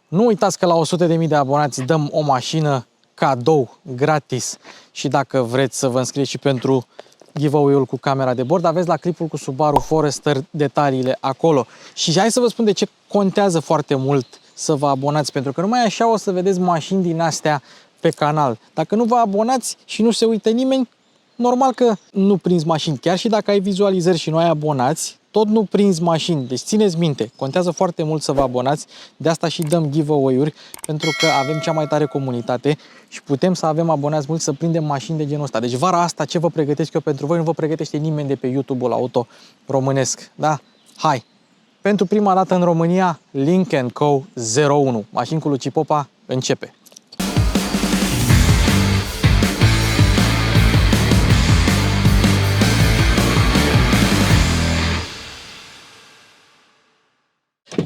Nu uitați că la 100.000 de abonați dăm o mașină cadou, gratis. Și dacă vreți să vă înscrieți și pentru giveaway-ul cu camera de bord, aveți la clipul cu Subaru Forester detaliile acolo. Și hai să vă spun de ce contează foarte mult să vă abonați, pentru că numai așa o să vedeți mașini din astea pe canal. Dacă nu vă abonați și nu se uită nimeni, normal că nu prinzi mașini. Chiar și dacă ai vizualizări și nu ai abonați, tot nu prinzi mașini. Deci țineți minte, contează foarte mult să vă abonați. De asta și dăm giveaway-uri, pentru că avem cea mai tare comunitate și putem să avem abonați mulți să prindem mașini de genul ăsta. Deci vara asta ce vă pregătesc eu pentru voi, nu vă pregătește nimeni de pe YouTube-ul auto românesc. Da? Hai! Pentru prima dată în România, Link & Co 01. Mașini cu Luci Popa începe.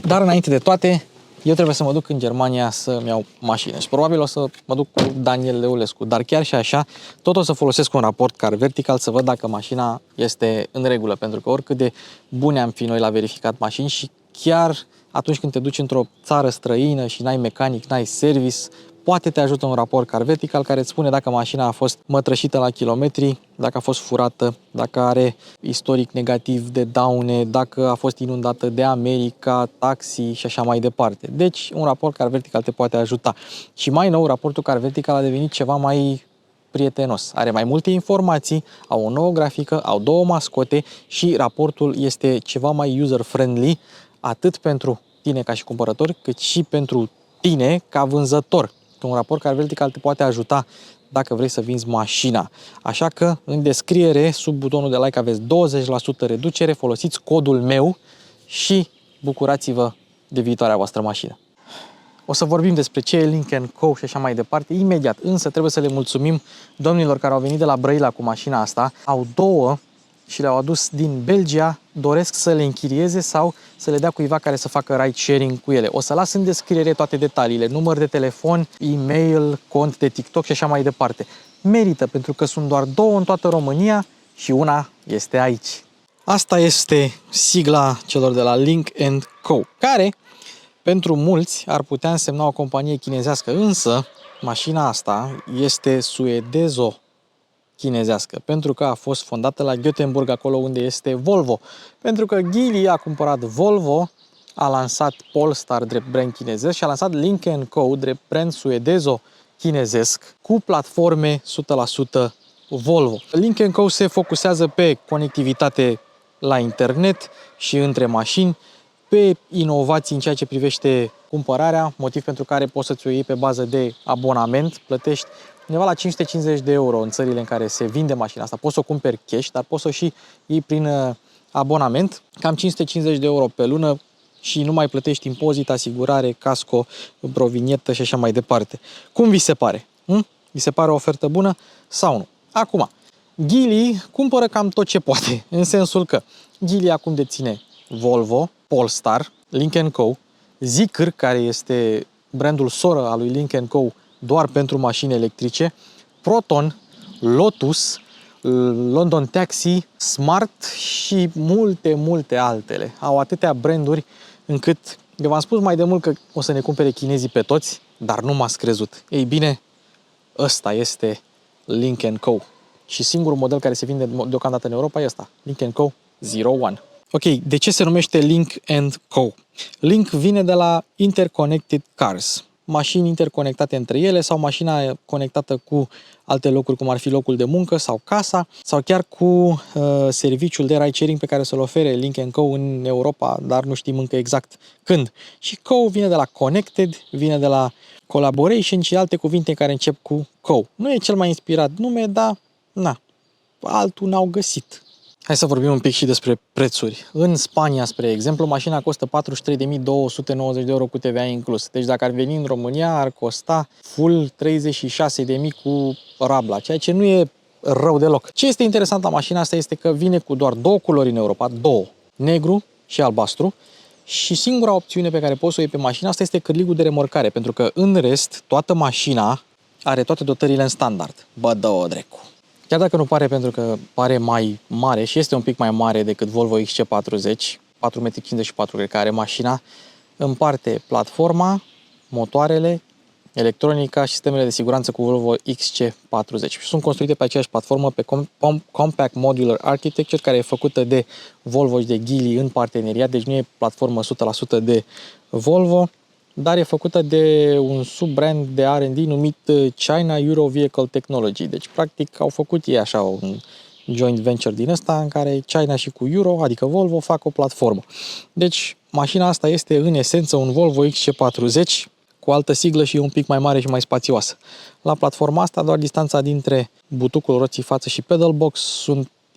Dar înainte de toate, eu trebuie să mă duc în Germania să-mi iau mașină și probabil o să mă duc cu Daniel Leulescu, dar chiar și așa, tot o să folosesc un raport car vertical să văd dacă mașina este în regulă, pentru că oricât de bune am fi noi la verificat mașini și chiar atunci când te duci într-o țară străină și n-ai mecanic, n-ai service, poate te ajută un raport car vertical care îți spune dacă mașina a fost mătrășită la kilometri, dacă a fost furată, dacă are istoric negativ de daune, dacă a fost inundată de America, taxi și așa mai departe. Deci, un raport car vertical te poate ajuta. Și mai nou, raportul car vertical a devenit ceva mai prietenos. Are mai multe informații, au o nouă grafică, au două mascote și raportul este ceva mai user-friendly, atât pentru tine ca și cumpărător, cât și pentru tine ca vânzător. Un raport car vertical te poate ajuta dacă vrei să vinzi mașina. Așa că în descriere, sub butonul de like, aveți 20% reducere, folosiți codul meu și bucurați-vă de viitoarea voastră mașină. O să vorbim despre ce e Link & Co și așa mai departe imediat, însă trebuie să le mulțumim domnilor care au venit de la Brăila cu mașina asta. Au două și le-au adus din Belgia, doresc să le închirieze sau să le dea cuiva care să facă ride sharing cu ele. O să las în descriere toate detaliile, număr de telefon, e-mail, cont de TikTok și așa mai departe. Merită, pentru că sunt doar două în toată România și una este aici. Asta este sigla celor de la Link & Co, care pentru mulți ar putea însemna o companie chinezească, însă mașina asta este suedezo-chinezească, pentru că a fost fondată la Göteborg, acolo unde este Volvo. Pentru că Geely a cumpărat Volvo, a lansat Polestar drept brand chinezesc și a lansat Link & Co drept brand suedezo-chinezesc cu platforme 100% Volvo. Link & Co se focusează pe conectivitate la internet și între mașini, pe inovații în ceea ce privește cumpărarea, motiv pentru care poți să-ți o iei pe bază de abonament, plătești undeva la 550 de euro în țările în care se vinde mașina asta. Poți să o cumperi cash, dar poți să o și iei prin abonament, cam 550 de euro pe lună și nu mai plătești impozit, asigurare, casco, provinietă și așa mai departe. Cum vi se pare? Vi se pare o ofertă bună sau nu? Acum, Geely cumpără cam tot ce poate, în sensul că Geely acum deține Volvo, Polestar, Link & Co, Zeekr, care este brandul soră al lui Link & Co doar pentru mașini electrice, Proton, Lotus, London Taxi, Smart și multe altele. Au atâtea branduri încât eu v-am spus mai de mult că o să ne cumpere chinezii pe toți, dar nu m-ați crezut. Ei bine, ăsta este Link & Co. Și singurul model care se vinde deocamdată în Europa e ăsta, Link & Co 01. Ok, de ce se numește Link & Co? Link vine de la Interconnected Cars, mașini interconectate între ele sau mașina conectată cu alte locuri, cum ar fi locul de muncă sau casa, sau chiar cu serviciul de ride-sharing pe care să-l ofere Link & Co în Europa, dar nu știm încă exact când. Și Co vine de la Connected, vine de la Collaboration și alte cuvinte care încep cu Co. Nu e cel mai inspirat nume, dar altul n-au găsit. Hai să vorbim un pic și despre prețuri. În Spania, spre exemplu, mașina costă 43.290 de euro cu TVA inclus. Deci dacă ar veni în România, ar costa full 36.000 cu rabla, ceea ce nu e rău deloc. Ce este interesant la mașina asta este că vine cu doar două culori în Europa, două, negru și albastru, și singura opțiune pe care poți să o iei pe mașina asta este cârligul de remorcare, pentru că în rest, toată mașina are toate dotările în standard. Bă, dă-o drecu! Chiar dacă nu pare, pentru că pare mai mare și este un pic mai mare decât Volvo XC40, 4,54 m, cred că are mașina, împarte platforma, motoarele, electronica și sistemele de siguranță cu Volvo XC40. Sunt construite pe aceeași platformă, pe Compact Modular Architecture, care e făcută de Volvo și de Geely în parteneriat, deci nu e platformă 100% de Volvo, dar e făcută de un subbrand de R&D numit China Euro Vehicle Technology. Deci, practic, au făcut ei așa un joint venture din ăsta în care China și cu Euro, adică Volvo, fac o platformă. Deci, mașina asta este în esență un Volvo XC40 cu altă siglă și un pic mai mare și mai spațioasă. La platforma asta, doar distanța dintre butucul roții față și pedal box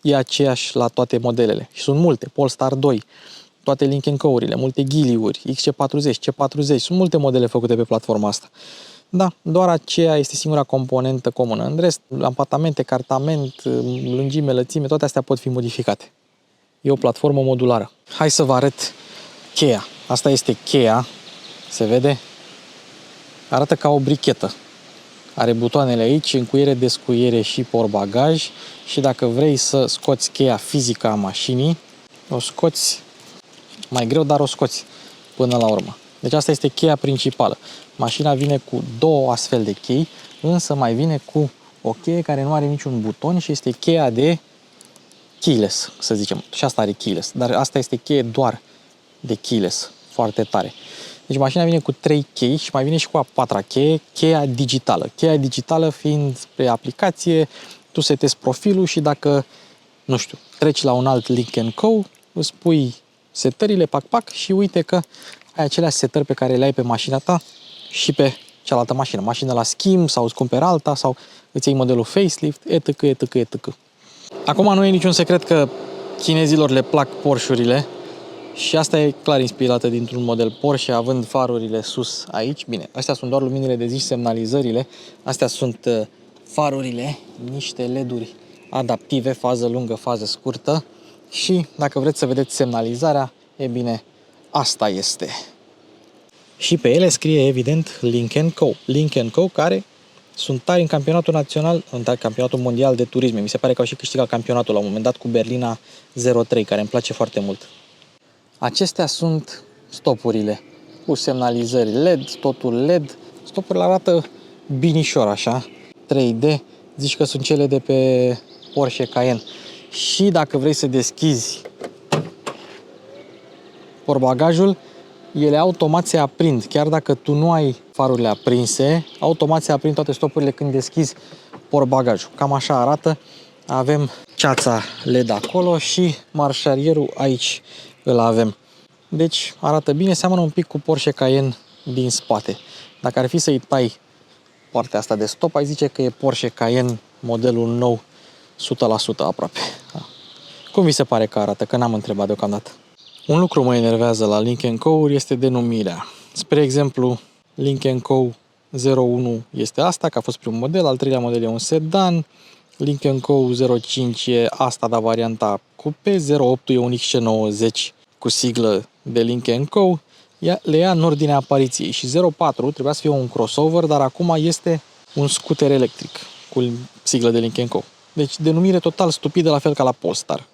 e aceeași la toate modelele. Și sunt multe, Polestar 2, toate Lynk & Co-urile, multe Geely-uri, XC40, C40, sunt multe modele făcute pe platforma asta. Da, doar aceea este singura componentă comună. În rest, ampatamente, cartament, lungime, lățime, toate astea pot fi modificate. E o platformă modulară. Hai să vă arăt cheia. Asta este cheia, se vede? Arată ca o brichetă. Are butoanele aici, încuiere, descuiere și portbagaj. Și dacă vrei să scoți cheia fizică a mașinii, o scoți mai greu, dar o scoți până la urmă. Deci asta este cheia principală. Mașina vine cu două astfel de chei, însă mai vine cu o cheie care nu are niciun buton și este cheia de keyless, să zicem. Și asta are keyless, dar asta este cheie doar de keyless, foarte tare. Deci mașina vine cu 3 chei și mai vine și cu a 4-a cheie, cheia digitală. Cheia digitală fiind pe aplicație, tu setezi profilul și dacă, nu știu, treci la un alt Lynk & Co, îți pui setările, pac, și uite că ai aceleași setări pe care le ai pe mașina ta și pe cealaltă mașină. Mașină la schimb sau îți cumperi alta sau îți iei modelul facelift, etc. Acum nu e niciun secret că chinezilor le plac Porsche-urile și asta e clar inspirată dintr-un model Porsche, având farurile sus aici. Bine, astea sunt doar luminile de zi și semnalizările. Astea sunt farurile, niște LED-uri adaptive, fază lungă, fază scurtă. Și dacă vreți să vedeți semnalizarea, e bine, asta este. Și pe ele scrie evident Lynk & Co. Lynk & Co care sunt tari în campionatul național, în campionatul mondial de turisme. Mi se pare că au și câștigat campionatul la un moment dat cu Berlina 03, care îmi place foarte mult. Acestea sunt stopurile cu semnalizări LED, totul LED. Stopurile arată binișor așa, 3D. Zici că sunt cele de pe Porsche Cayenne. Și dacă vrei să deschizi portbagajul, ele automat se aprind. Chiar dacă tu nu ai farurile aprinse, automat se aprind toate stopurile când deschizi portbagajul. Cam așa arată. Avem ceața LED acolo și marșarierul aici îl avem. Deci arată bine, seamănă un pic cu Porsche Cayenne din spate. Dacă ar fi să-i tai partea asta de stop, ai zice că e Porsche Cayenne modelul nou 100% aproape. Cum vi se pare că arată? Că n-am întrebat deocamdată. Un lucru mă enervează la Lynk & Co-uri este denumirea. Spre exemplu, Lynk & Co 01 este asta, că a fost primul model, al treilea model e un sedan, Lynk & Co 05 e asta, dar varianta coupe, 08 e un XC90 cu siglă de Lynk & Co, le ia în ordinea apariției și 04 trebuia să fie un crossover, dar acum este un scooter electric cu siglă de Lynk & Co. Deci denumire total stupidă, la fel ca la Polestar.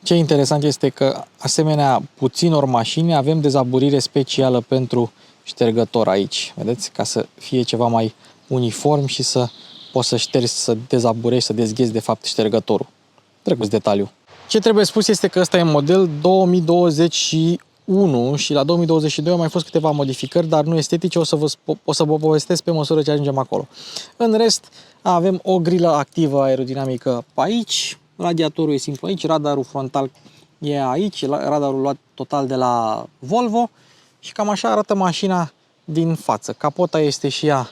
Ce interesant este că, asemenea puținor mașini, avem dezaburire specială pentru ștergător aici. Vedeți? Ca să fie ceva mai uniform și să poți să ștergi, să dezaburești, să dezghezi de fapt ștergătorul. Drăguț detaliu. Ce trebuie spus este că ăsta e model 2021 și la 2022 au mai fost câteva modificări, dar nu estetice, o să vă povestesc pe măsură ce ajungem acolo. În rest, avem o grilă activă aerodinamică pe aici, radiatorul e simplu aici, radarul frontal e aici, radarul luat total de la Volvo și cam așa arată mașina din față. Capota este și ea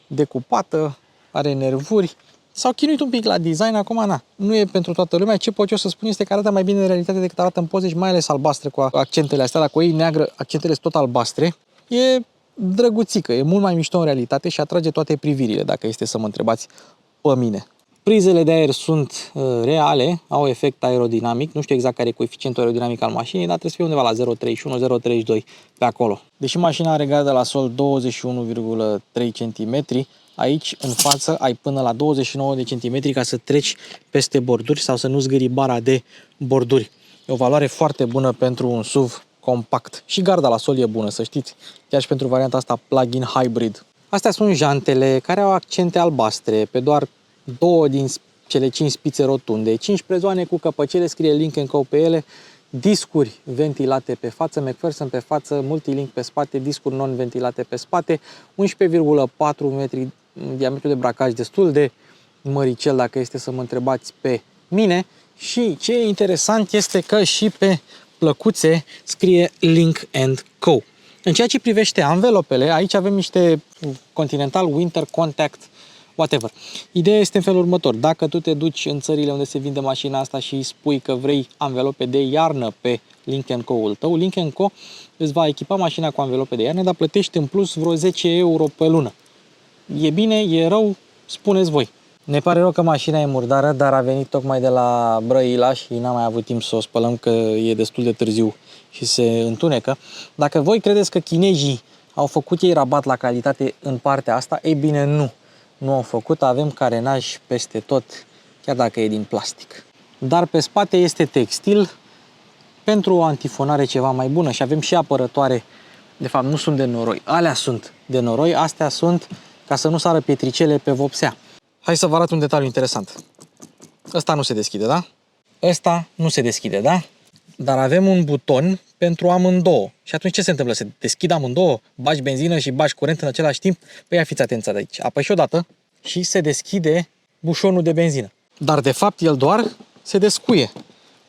decupată, are nervuri. S-au chinuit un pic la design, acum nu e pentru toată lumea. Ce pot eu să spun este că arată mai bine în realitate decât arată în poze și mai ales albastre cu accentele astea. Dacă o iei neagră, accentele sunt tot albastre. E drăguțică, e mult mai mișto în realitate și atrage toate privirile, dacă este să mă întrebați pe mine. Prizele de aer sunt reale, au efect aerodinamic, nu știu exact care e coeficientul aerodinamic al mașinii, dar trebuie să fie undeva la 0,31-0,32 pe acolo. Deși mașina are gardă la sol 21,3 cm, aici în față ai până la 29 de cm ca să treci peste borduri sau să nu zgâri bara de borduri. E o valoare foarte bună pentru un SUV compact. Și garda la sol e bună, să știți. Chiar și pentru varianta asta plug-in hybrid. Astea sunt jantele care au accente albastre pe doar 2 din cele 5 spițe rotunde, 15 zone cu căpăcele, scrie Link & Co pe ele, discuri ventilate pe față, McPherson pe față, multilink pe spate, discuri non-ventilate pe spate, 11,4 metri diametru de bracaj, destul de măricel dacă este să mă întrebați pe mine. Și ce e interesant este că și pe plăcuțe scrie Link & Co. În ceea ce privește anvelopele, aici avem niște Continental Winter Contact whatever. Ideea este în felul următor. Dacă tu te duci în țările unde se vinde mașina asta și îi spui că vrei anvelope de iarnă pe Link & Co-ul tău, Link & Co îți va echipa mașina cu anvelope de iarnă, dar plătești în plus vreo 10 euro pe lună. E bine, e rău, spuneți voi. Ne pare rău că mașina e murdară, dar a venit tocmai de la Brăila și n-am mai avut timp să o spălăm, că e destul de târziu și se întunecă. Dacă voi credeți că chinezii au făcut ei rabat la calitate în partea asta, ei bine, nu. Nu au făcut, avem carenaj peste tot, chiar dacă e din plastic. Dar pe spate este textil pentru o antifonare ceva mai bună și avem și apărătoare. De fapt, nu sunt de noroi, alea sunt de noroi, astea sunt ca să nu sară pietricele pe vopsea. Hai să vă arăt un detaliu interesant. Ăsta nu se deschide, da? Ăsta nu se deschide, da? Dar avem un buton pentru amândouă. Și atunci ce se întâmplă? Se deschid amândouă, bagi benzină și bagi curent în același timp? Păi ia fiți atenți de aici. Apăși odată și se deschide bușonul de benzină. Dar de fapt el doar se descuie.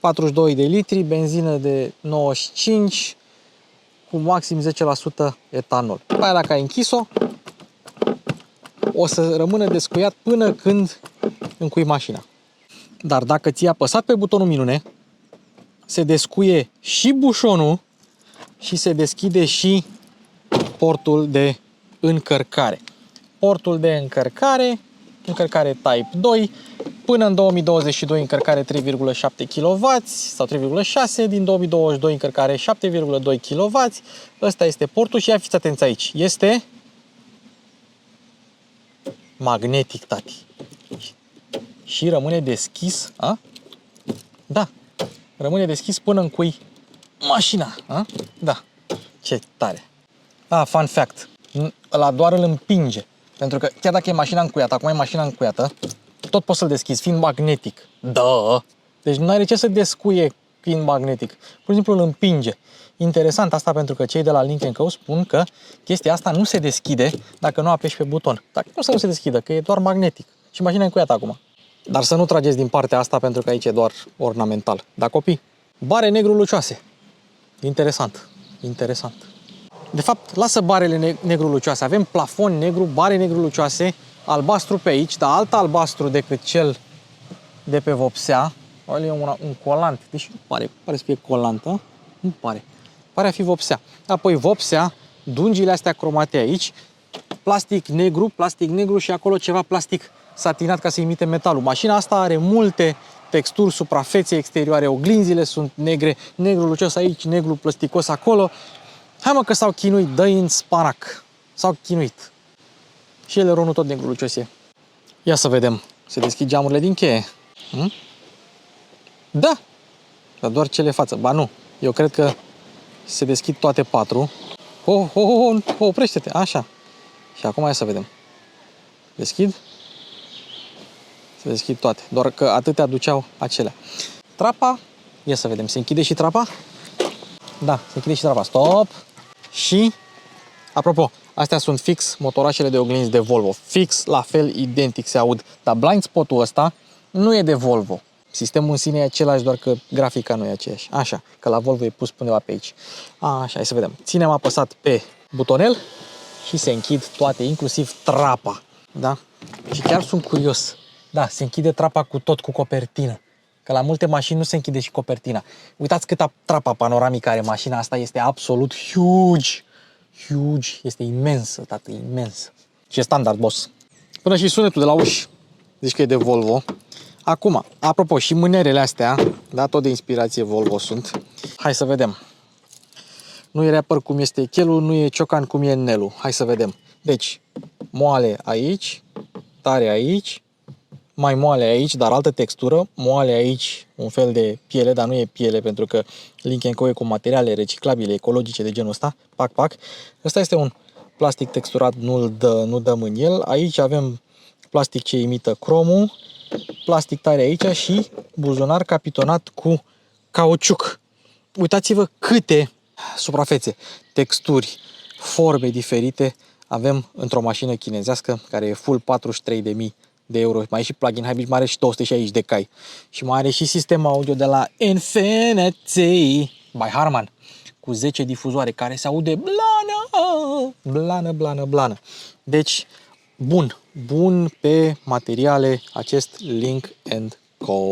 42 de litri, benzină de 95 cu maxim 10% etanol. După aia dacă ai închis-o, o să rămână descuiat până când încui mașina. Dar dacă ți-ai apăsat pe butonul minune, se descuie și bușonul și se deschide și portul de încărcare. Portul de încărcare, încărcare Type 2, până în 2022 încărcare 3,7 kW sau 3,6, din 2022 încărcare 7,2 kW. Ăsta este portul și ia fiți atenți aici. Este magnetic, tati. Și rămâne deschis, a? Da. Rămâne deschis până încui mașina, a? Da. Ce tare. Fun fact. Ăla doar îl împinge. Pentru că chiar dacă e mașina încuiată, acum e mașina încuiată, tot poți să-l deschizi, fiind magnetic. Da. Deci nu are ce să descuie fiind magnetic. Pur și simplu îl împinge. Interesant asta, pentru că cei de la Link & Co spun că chestia asta nu se deschide dacă nu apeși pe buton. Dacă nu să nu se deschidă, că e doar magnetic. Și mașina e încuiată acum. Dar să nu trageți din partea asta, pentru că aici e doar ornamental. Da, copii? Bare negru lucioase. Interesant. Interesant. De fapt, lasă barele negru lucioase. Avem plafon negru, bare negru lucioase, albastru pe aici, dar alt albastru decât cel de pe vopsea. E un colant. Deci pare să fie colantă. Nu pare. Pare a fi vopsea. Apoi vopsea, dungile astea cromate aici, plastic negru și acolo ceva plastic satinat ca să imite metalul. Mașina asta are multe texturi, suprafețe exterioare, oglinzile sunt negre, negru lucios aici, negru plasticos acolo. Hai mă că s-au chinuit, dă-i în spanac. S-au chinuit. Și eleronul tot negru lucios e. Ia să vedem. Se deschid geamurile din cheie. Da. Dar doar cele față. Ba nu. Eu cred că se deschid toate 4. Oprește-te. Așa. Și acum hai să vedem. Deschid. Se deschid toate. Doar că atâtea duceau acelea. Trapa. Ia să vedem. Se închide și trapa? Da, se închide și trapa. Stop. Și, apropo, astea sunt fix motorașele de oglinzi de Volvo. Fix, la fel, identic se aud. Dar blind spot-ul ăsta nu e de Volvo. Sistemul în sine e același, doar că grafica nu e aceeași. Așa, că la Volvo e pus undeva pe aici. Așa, hai să vedem. Ținem apăsat pe butonel și se închid toate, inclusiv trapa. Da? Și chiar sunt curios. Da, se închide trapa cu tot, cu copertină. Că la multe mașini nu se închide și copertina. Uitați câta trapa panoramică are mașina asta, este absolut huge. Huge, este imensă, tată, imensă. Și e standard, boss. Până și sunetul de la uși. Zici că e de Volvo. Acum, apropo, și mânerele astea, da, tot de inspirație Volvo sunt. Hai să vedem. Nu e rapper cum este chelul, nu e ciocan cum e nelu. Hai să vedem. Deci, moale aici, tare aici, mai moale aici, dar altă textură, moale aici, un fel de piele, dar nu e piele pentru că Link & Co e cu materiale reciclabile, ecologice de genul ăsta, pac. Ăsta este un plastic texturat, nu dăm în el. Aici avem plastic ce imită cromul, plastic tare aici și buzunar capitonat cu cauciuc. Uitați-vă câte suprafețe, texturi, forme diferite avem într-o mașină chinezească care e full 43.000 de euro. Mai e și plug-in hybrid, mai are și 260 de cai. Și mai are și sistem audio de la Infinity by Harman cu 10 difuzoare care se aude blană. Deci, bun pe materiale acest Link & Co.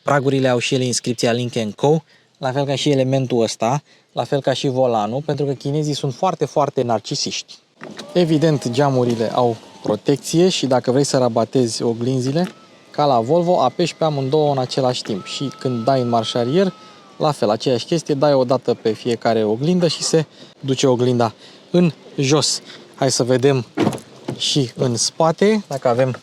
Pragurile au și ele inscripția Link & Co, la fel ca și elementul ăsta, la fel ca și volanul, pentru că chinezii sunt foarte narcisiști. Evident, geamurile au protecție și dacă vrei să rabatezi oglinzile, ca la Volvo, apeși pe amândouă în același timp. Și când dai în marș arier, la fel, aceeași chestie, dai o dată pe fiecare oglindă și se duce oglinda în jos. Hai să vedem și în spate, dacă avem...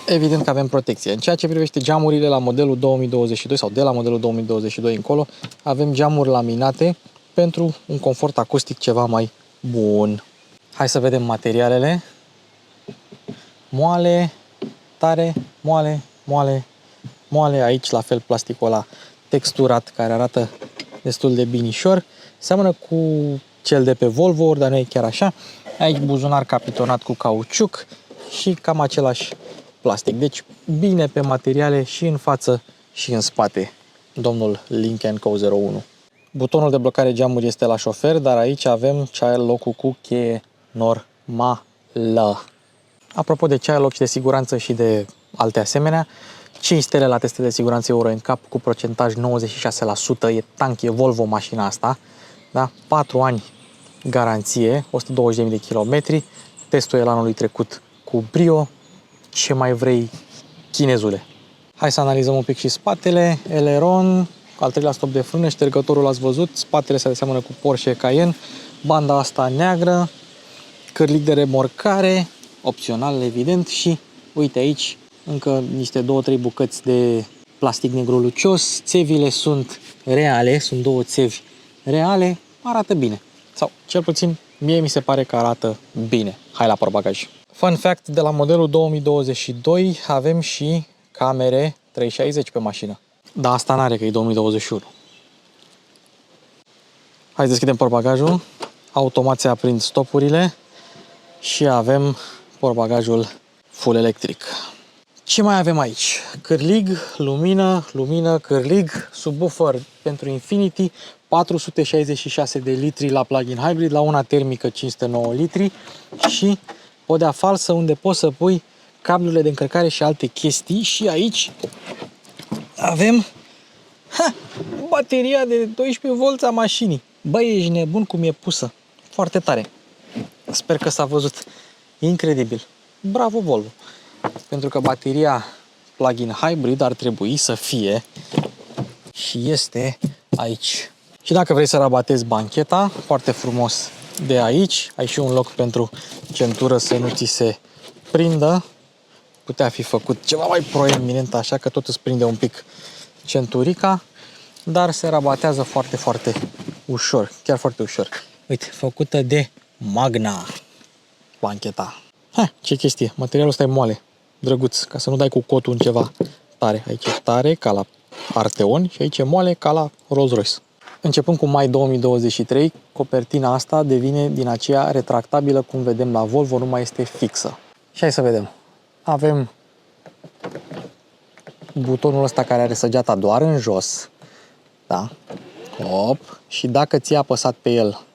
Evident că avem protecție. În ceea ce privește geamurile la modelul 2022 sau de la modelul 2022 încolo, avem geamuri laminate pentru un confort acustic ceva mai bun. Hai să vedem materialele. Moale, tare, moale. Aici la fel plasticul ăla texturat care arată destul de binișor. Seamănă cu cel de pe Volvo, dar nu e chiar așa. Aici buzunar capitonat cu cauciuc și cam același plastic. Deci bine pe materiale și în față și în spate. Domnul Link & Co 01. Butonul de blocare geamuri este la șofer, dar aici avem child lock-ul cu cheie normală. Apropo de child lock și de siguranță și de alte asemenea, 5 stele la teste de siguranță Euro NCAP cu procentaj 96%, e tank, e Volvo mașina asta, da? 4 ani garanție, 120.000 de kilometri, testul el anului trecut cu brio, ce mai vrei, chinezule. Hai să analizăm un pic și spatele, eleron, al treilea stop de frână, ștergătorul l-ați văzut, spatele se aseamănă cu Porsche Cayenne, banda asta neagră, cârlic de remorcare, opțional evident și uite aici încă niște 2-3 bucăți de plastic negru lucios, țevile sunt reale, sunt 2 țevi reale, arată bine. Sau cel puțin mie mi se pare că arată bine. Hai la portbagaj. Fun fact, de la modelul 2022 avem și camere 360 pe mașină. Dar asta n-are, că e 2021. Hai să deschidem portbagajul. Automat se aprind stopurile și avem portbagajul full electric. Ce mai avem aici? Cârlig, lumină, cârlig, subwoofer pentru Infinity, 466 de litri la plug-in hybrid, la una termică 509 litri și podea falsă unde poți să pui cablurile de încărcare și alte chestii. Și aici avem bateria de 12V a mașinii. Băi, ești nebun cum e pusă. Foarte tare. Sper că s-a văzut. Incredibil. Bravo Volvo. Pentru că bateria plug-in hybrid ar trebui să fie și este aici. Și dacă vrei să rabatezi bancheta, foarte frumos de aici, ai și un loc pentru centură să nu ți se prindă. Putea fi făcut ceva mai proeminent, așa că tot îți prinde un pic centurica, dar se rabatează foarte ușor, chiar foarte ușor. Uite, făcută de Magna bancheta. Ce chestie, materialul ăsta e moale, drăguț, ca să nu dai cu cotul în ceva tare. Aici e tare, ca la Arteon, și aici e moale, ca la Rolls-Royce. Începând cu mai 2023, copertina asta devine din aceea retractabilă, cum vedem la Volvo, nu mai este fixă. Și hai să vedem. Avem butonul ăsta care are săgeata doar în jos. Da? Hop. Și dacă ți-ai apăsat pe el,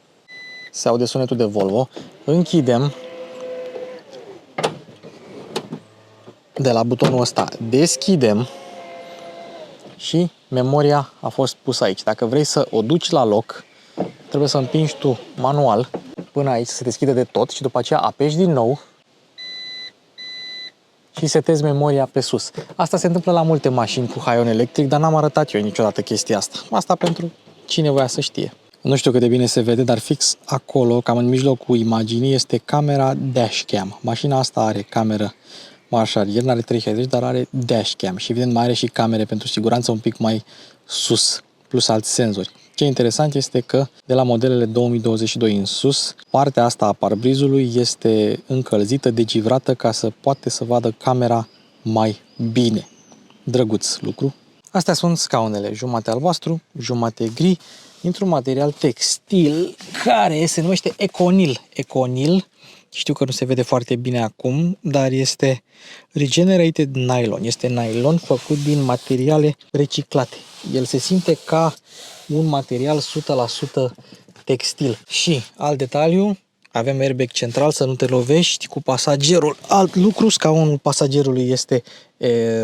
se aude sunetul de Volvo. Închidem. De la butonul ăsta deschidem și memoria a fost pusă aici. Dacă vrei să o duci la loc, trebuie să împingi tu manual până aici, să se deschide de tot și după aceea apeși din nou și setezi memoria pe sus. Asta se întâmplă la multe mașini cu haion electric, dar n-am arătat eu niciodată chestia asta. Asta pentru cine voia să știe. Nu știu cât de bine se vede, dar fix acolo, cam în mijlocul imaginii, este camera dashcam. Mașina asta are cameră marș arier, nu are 360, dar are dashcam și evident mai are și camere pentru siguranță un pic mai sus, plus alți senzori. Ce interesant este că de la modelele 2022 în sus, partea asta a parbrizului este încălzită, degivrată ca să poate să vadă camera mai bine. Drăguț lucru. Astea sunt scaunele, jumate albastru, jumate gri, dintr-un material textil care se numește Econil. Econil, știu că nu se vede foarte bine acum, dar este regenerated nylon. Este nylon făcut din materiale reciclate. El se simte ca un material 100% textil. Și, alt detaliu, avem airbag central să nu te lovești cu pasagerul. Alt lucru, scaunul pasagerului este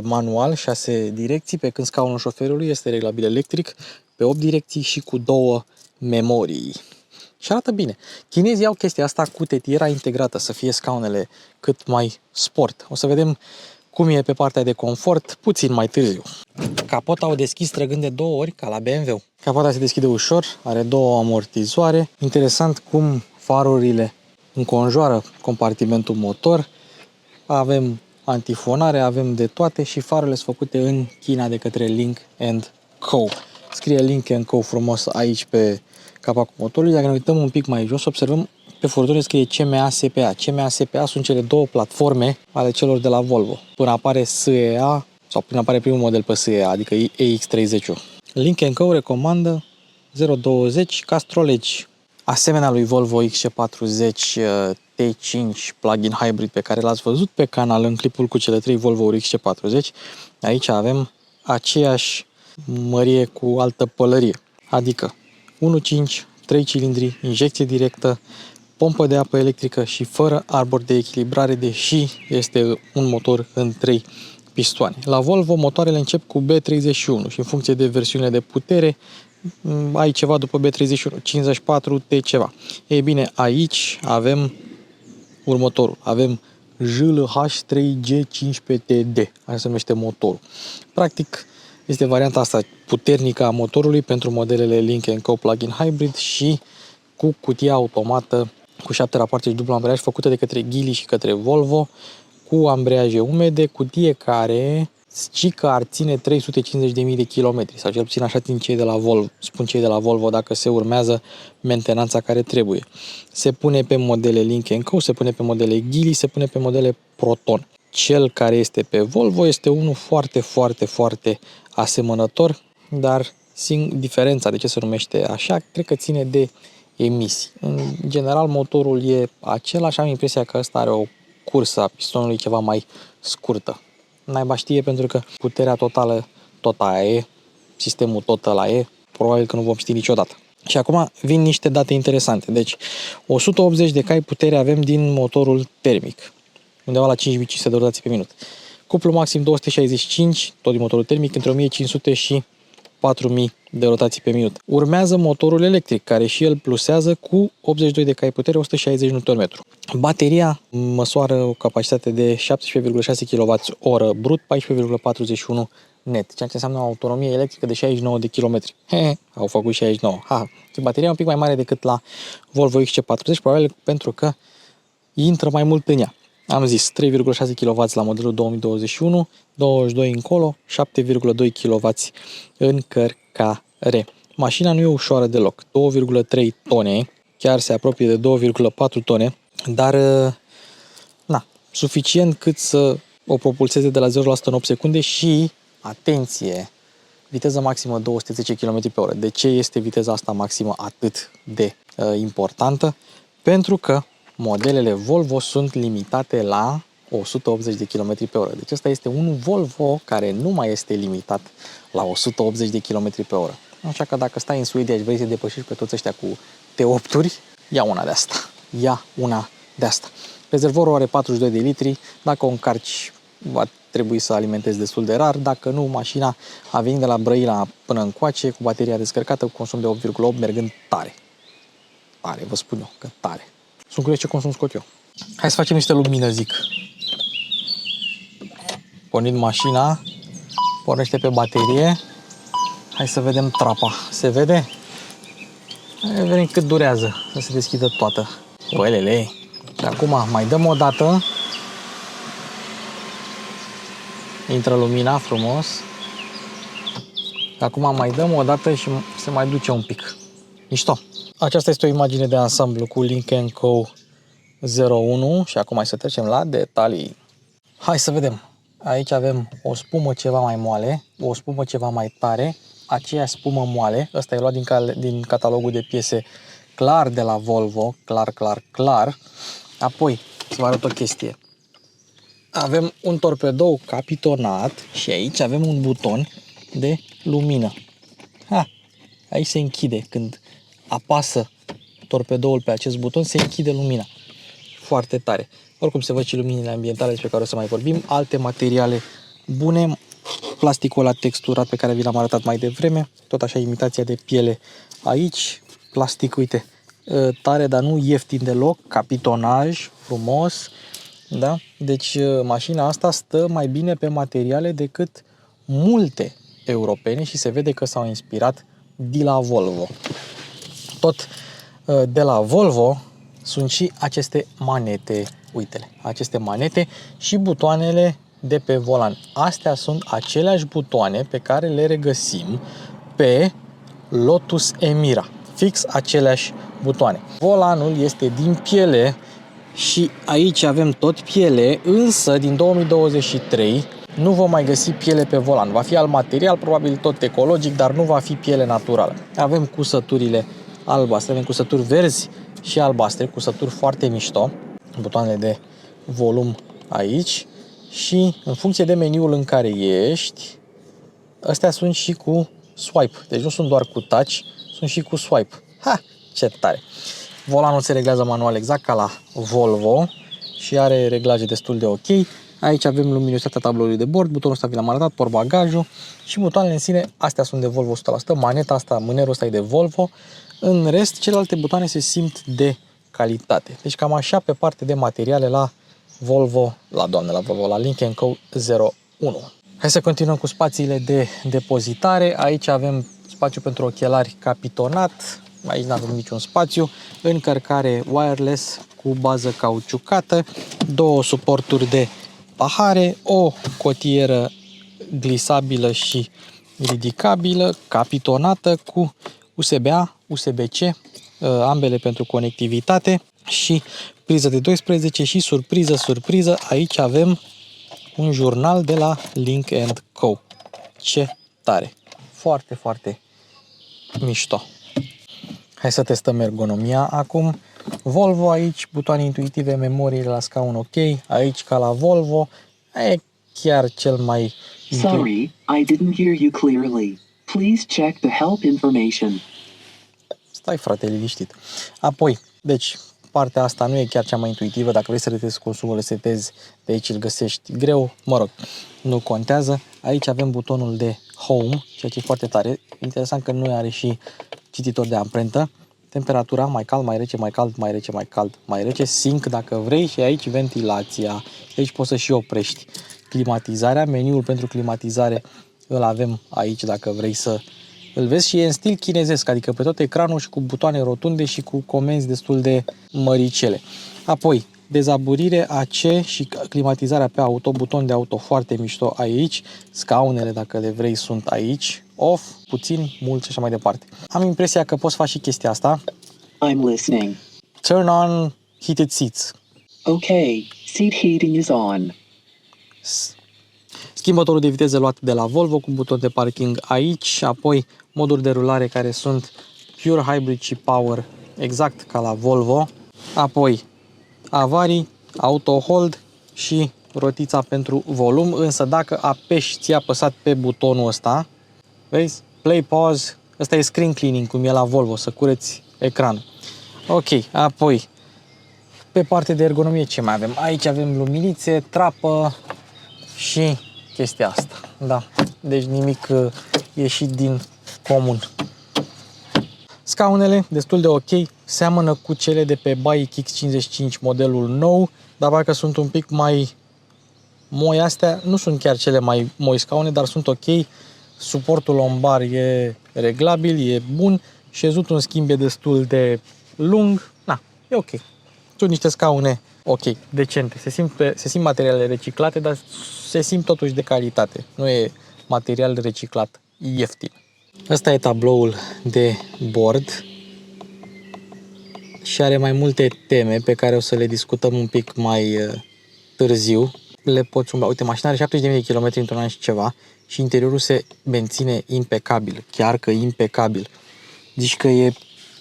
manual, 6 direcții, pe când scaunul șoferului este reglabil electric, pe 8 direcții și cu 2 memorii. Și arată bine. Chinezii au chestia asta cu tetiera integrată, să fie scaunele cât mai sport. O să vedem cum e pe partea de confort puțin mai târziu. Capota o deschis trăgând de 2 ori, ca la BMW. Capota se deschide ușor, are 2 amortizoare. Interesant cum farurile înconjoară compartimentul motor. Avem antifonare, avem de toate și farurile sunt făcute în China de către Lynk & Co. Scrie Lynk & Co frumos aici pe capacul motorului. Dacă ne uităm un pic mai jos, observăm pe furtune scrie CMA-SPA. CMA-SPA sunt cele 2 platforme ale celor de la Volvo. Până apare SEA, sau până apare primul model pe SEA, adică EX30. Lynk & Co recomandă 020 Castrolegi. Asemenea lui Volvo XC40 T5 plug-in hybrid pe care l-ați văzut pe canal în clipul cu cele 3 Volvo XC40, aici avem aceeași mărie cu altă pălărie, adică 1.5, 3 cilindri, injecție directă, pompă de apă electrică și fără arbor de echilibrare, deși este un motor în 3 pistoane. La Volvo motoarele încep cu B31 și în funcție de versiunile de putere ai ceva după B31, 54 T ceva. Ei bine, aici avem următorul. Avem JLH3G15TD, așa se numește motorul. Practic, este varianta asta puternică a motorului pentru modelele Lynk & Co plug-in hybrid și cu cutia automată cu 7 rapoarte și dublu ambreiaj făcută de către Geely și către Volvo, cu ambreiaje umede, cutie care că ar ține 350.000 de kilometri, sau cel puțin așa spun cei de la Volvo dacă se urmează mentenanța care trebuie. Se pune pe modele Lynk & Co, se pune pe modele Geely, se pune pe modele Proton. Cel care este pe Volvo este unul foarte, foarte, foarte asemănător, dar diferența de ce se numește așa, cred că ține de emisii. În general, motorul e același, am impresia că ăsta are o cursă a pistonului ceva mai scurtă. Naiba știe, pentru că puterea totală tot aia e, sistemul tot ăla e, probabil că nu vom ști niciodată. Și acum vin niște date interesante. Deci, 180 de cai putere avem din motorul termic, undeva la 5500 de rotații pe minut. Cuplu maxim 265, tot din motorul termic, între 1500 și 4000 de rotații pe minut. Urmează motorul electric, care și el plusează cu 82 de cai putere, 160 Nm. Bateria măsoară o capacitate de 17,6 kWh brut, 14,41 net, ceea ce înseamnă o autonomie electrică de 69 de km. Au făcut 69. Bateria e un pic mai mare decât la Volvo XC40, probabil pentru că intră mai mult în ea. Am zis 3,6 kW la modelul 2021, 22 încolo, 7,2 kW încărcare. Mașina nu e ușoară deloc, 2,3 tone, chiar se apropie de 2,4 tone, dar suficient cât să o propulseze de la 0 la 100 în 8 secunde și, atenție, viteză maximă 210 km/h. De ce este viteza asta maximă atât de importantă? Pentru că modelele Volvo sunt limitate la 180 de km/h. Deci ăsta este un Volvo care nu mai este limitat la 180 de km/h. Așa că dacă stai în Suedia și vrei să depășești pe toți ăștia cu T8-uri, ia una de asta. Ia una de asta. Rezervorul are 42 de litri. Dacă o încarci, va trebui să alimentezi destul de rar. Dacă nu, mașina a venit de la Brăila până încoace cu bateria descărcată, cu consum de 8,8, mergând tare. Tare, vă spun eu că tare. Sunt curios ce consum scot eu. Hai să facem niște lumină, zic. Pornind mașina, pornește pe baterie. Hai să vedem trapa. Se vede? Vedem cât durează să se deschidă toată. Bălele. Și acum mai dăm o dată. Intră lumina frumos. Acum mai dăm o dată și se mai duce un pic. Mișto. Aceasta este o imagine de ansamblu cu Link & Co 01 și acum hai să trecem la detalii. Hai să vedem. Aici avem o spumă ceva mai moale, o spumă ceva mai tare, aceeași spumă moale. Ăsta e luat din catalogul de piese clar de la Volvo, clar. Apoi, să vă arăt o chestie. Avem un torpedou capitonat și aici avem un buton de lumină. Aici se închide. Când apasă torpedoul pe acest buton, se închide lumina. Foarte tare. Oricum se văd și luminile ambientale despre care o să mai vorbim. Alte materiale bune. Plasticul ăla texturat pe care vi l-am arătat mai devreme. Tot așa imitația de piele aici. Plastic, uite, tare, dar nu ieftin deloc. Capitonaj, frumos. Da? Deci mașina asta stă mai bine pe materiale decât multe europene și se vede că s-au inspirat de la Volvo. Tot de la Volvo sunt și aceste manete, uite-le, aceste manete și butoanele de pe volan. Astea sunt aceleași butoane pe care le regăsim pe Lotus Emira. Fix aceleași butoane. Volanul este din piele și aici avem tot piele, însă din 2023 nu vom mai găsi piele pe volan. Va fi alt material, probabil tot ecologic, dar nu va fi piele naturală. Avem cusăturile albastre, avem cusături verzi și albastre, cusături foarte mișto, butoanele de volum aici și în funcție de meniul în care ești, astea sunt și cu swipe. Deci nu sunt doar cu touch, sunt și cu swipe. Ha, ce tare! Volanul se reglează manual exact ca la Volvo și are reglaje destul de ok. Aici avem luminositatea tabloului de bord, butonul ăsta vi l-am arătat, portbagajul și butoanele în sine, astea sunt de Volvo 100%, maneta asta, mânerul ăsta e de Volvo. În rest, celelalte butoane se simt de calitate. Deci cam așa pe parte de materiale la Volvo, la Link & Co 01. Hai să continuăm cu spațiile de depozitare. Aici avem spațiu pentru ochelari capitonat. Aici nu avem niciun spațiu. Încărcare wireless cu bază cauciucată, două suporturi de pahare, o cotieră glisabilă și ridicabilă, capitonată cu USB-A, USB-C, ambele pentru conectivitate și priză de 12 și surpriză, aici avem un jurnal de la Link & Co. Ce tare! Foarte, foarte mișto! Hai să testăm ergonomia acum. Volvo aici, butoane intuitive, memoriile la scaun ok. Aici, ca la Volvo, e chiar cel mai... Sorry, I didn't hear you clearly. Please check the help information. Stai, frate, liniștit. Apoi, deci, partea asta nu e chiar cea mai intuitivă. Dacă vrei să resetezi consumul, resetezi, de aici îl găsești greu. Mă rog, nu contează. Aici avem butonul de Home, ceea ce e foarte tare. Interesant că nu are și cititor de amprentă. Temperatura, mai cald, mai rece, mai cald, mai rece, mai cald, mai rece. Sync dacă vrei și aici ventilația. Aici poți să și oprești climatizarea. Meniul pentru climatizare îl avem aici dacă vrei să îl vezi și e în stil chinezesc, adică pe tot ecranul și cu butoane rotunde și cu comenzi destul de măricele. Apoi, dezaburire AC și climatizarea pe auto, buton de auto foarte mișto aici, scaunele dacă le vrei sunt aici, off, puțin, mult și așa mai departe. Am impresia că poți face și chestia asta. I'm listening. Turn on heated seats. Okay, seat heating is on. Schimbătorul de viteză luat de la Volvo cu buton de parking aici, apoi moduri de rulare care sunt Pure Hybrid și Power, exact ca la Volvo. Apoi avarii, auto hold și rotița pentru volum, însă dacă apeși, ți-a apăsat pe butonul ăsta, vezi? Play, pause, ăsta e screen cleaning, cum e la Volvo, să cureți ecranul. Ok, apoi pe partea de ergonomie ce mai avem? Aici avem luminițe, trapă și chestia asta. Da, deci nimic ieșit din comun. Scaunele, destul de ok, seamănă cu cele de pe Bike X55 modelul nou, dar parcă sunt un pic mai moi astea. Nu sunt chiar cele mai moi scaune, dar sunt ok. Suportul lombar e reglabil, e bun Șezutul în schimb e destul de lung. Na, e ok. Sunt niște scaune ok, decente. Se simt materiale reciclate, dar se simt totuși de calitate. Nu e material reciclat ieftin. Ăsta e tabloul de bord și are mai multe teme pe care o să le discutăm un pic mai târziu. Le poți umbla. Uite, mașina are 70.000 de km într-un an și ceva și interiorul se menține impecabil, chiar că impecabil. Zici că e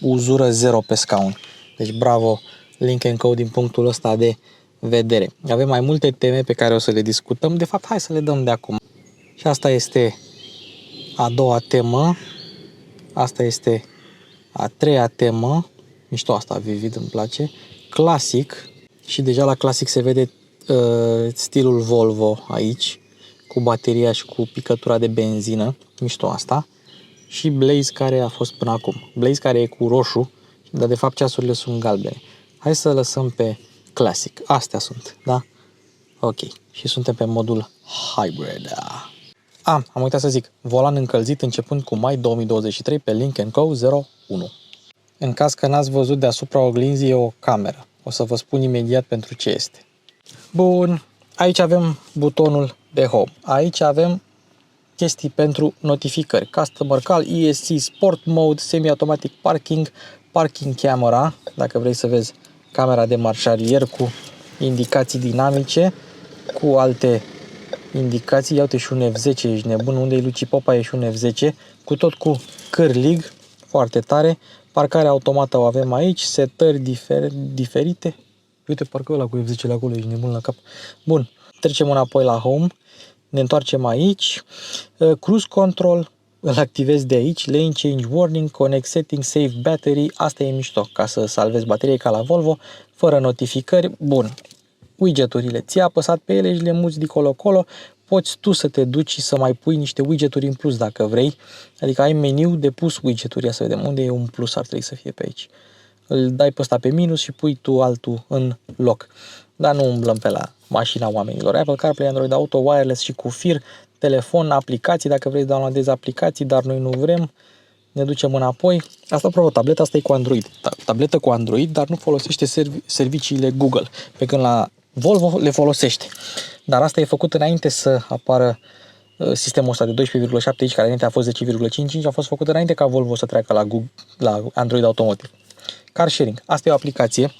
uzură zero pe scaun. Deci bravo Link & Co din punctul ăsta de vedere. Avem mai multe teme pe care o să le discutăm. De fapt, hai să le dăm de acum. Și asta este a doua temă. Asta este a treia temă. Mișto asta, Vivid, îmi place. Classic. Și deja la Classic se vede stilul Volvo aici, cu bateria și cu picătura de benzină. Mișto asta. Și Blaze care a fost până acum. Blaze care e cu roșu, dar de fapt ceasurile sunt galbene. Hai să lăsăm pe Classic. Astea sunt, da? Ok. Și suntem pe modul Hybrid. Am uitat să zic. Volan încălzit începând cu mai 2023 pe Link & Co 01. În caz că n-ați văzut deasupra oglinzii, e o cameră. O să vă spun imediat pentru ce este. Bun. Aici avem butonul de Home. Aici avem chestii pentru notificări. Customer Call, ESC, Sport Mode, Semi-Automatic Parking, Parking Camera, dacă vrei să vezi camera de marșarier cu indicații dinamice, cu alte indicații. Ia uite și un F10, ești nebun. Unde e Luci Popa? E și un F10, cu tot cu cârlig, foarte tare. Parcarea automată o avem aici, setări diferite. Uite, parcă ăla cu F10 acolo, ești nebun la cap. Bun, trecem înapoi la Home. Ne întoarcem aici. Cruise Control, îl activez de aici. Lane Change Warning, Connect Setting, Save Battery. Asta e mișto, ca să salvezi baterie ca la Volvo, fără notificări. Bun. Widgeturile. Ți-ai apăsat pe ele și le muți de colo-colo. Poți tu să te duci și să mai pui niște widgeturi în plus dacă vrei. Adică ai meniu de pus widgeturi. Ia să vedem unde e un plus, ar trebui să fie pe aici. Îl dai pe ăsta pe minus și pui tu altul în loc. Dar nu umblăm pe la mașina oamenilor. Apple CarPlay, Android Auto, wireless și cu fir, telefon, aplicații, dacă vrei să downloadezi aplicații, dar noi nu vrem. Ne ducem înapoi. Asta, apropo, tableta asta e cu Android. Tabletă cu Android, dar nu folosește serviciile Google, pe când la Volvo le folosește. Dar asta e făcut înainte să apară sistemul ăsta de 12.7 aici, care înainte a fost 10.55, a fost făcut înainte ca Volvo să treacă la Android Automotive. Car sharing. Asta e o aplicație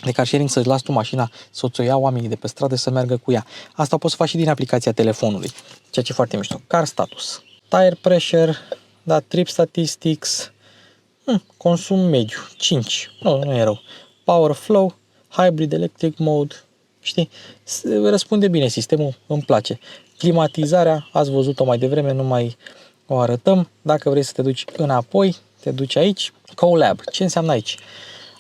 de car sharing, să-ți lași tu mașina, să o ia oamenii de pe stradă să meargă cu ea. Asta o poți să faci și din aplicația telefonului, ceea ce e foarte mișto. Car status, tire pressure, da, trip statistics, consum mediu, 5, nu e rău. Power flow, hybrid electric mode, știi? Răspunde bine sistemul, îmi place. Climatizarea, ați văzut-o mai devreme, nu mai o arătăm. Dacă vrei să te duci înapoi, te duci aici. Colab, ce înseamnă aici?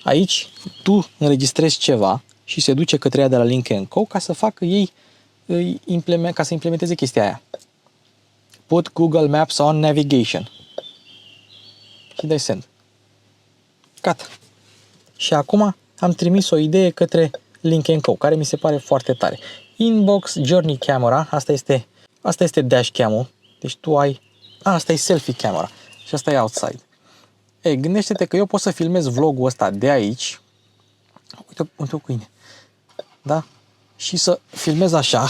Aici tu înregistrezi ceva și se duce către ea de la Link & Co ca să facă ei, ca să implementeze chestia aia. Put Google Maps on navigation. Și dai send. Gata. Și acum am trimis o idee către Link & Co, care mi se pare foarte tare. Inbox, Journey Camera, asta este dash cam-ul. Deci tu ai... asta e selfie camera și asta e outside. Ei, gândește-te că eu pot să filmez vlogul ăsta de aici. Uite o câine. Da? Și să filmez așa.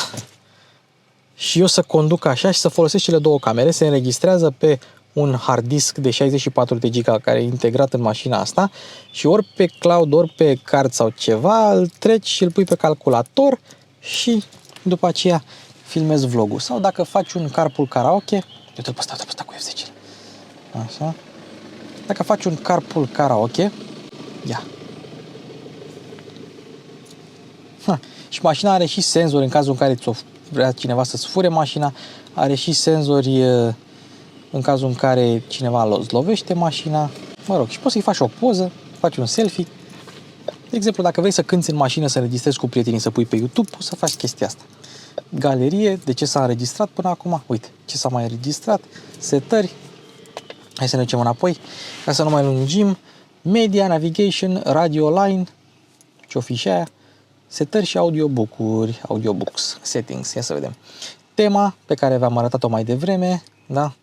Și eu să conduc așa și să folosesc cele două camere. Se înregistrează pe un hard disk de 64 de giga care e integrat în mașina asta și ori pe cloud, ori pe card sau ceva, îl treci și îl pui pe calculator și după aceea filmezi vlogul. Sau dacă faci un carpool karaoke, uite-l pe ăsta cu F10. Așa. Dacă faci un carpool karaoke, ia. Și mașina are și senzori în cazul în care ți-o vrea cineva să-ți fure mașina, are și senzori în cazul în care cineva îți lovește mașina. Mă rog, și poți să-i faci o poză, faci un selfie. De exemplu, dacă vrei să cânti în mașină, să înregistrezi cu prietenii, să pui pe YouTube, poți să faci chestia asta. Galerie, de ce s-a înregistrat până acum? Uite, ce s-a mai înregistrat, setări. Hai să ne ducem înapoi, ca să nu mai lungim. Media, navigation, radio line, ce-o fi și aia, setări și audiobooks, settings, ia să vedem. Tema pe care v-am arătat-o mai devreme, da?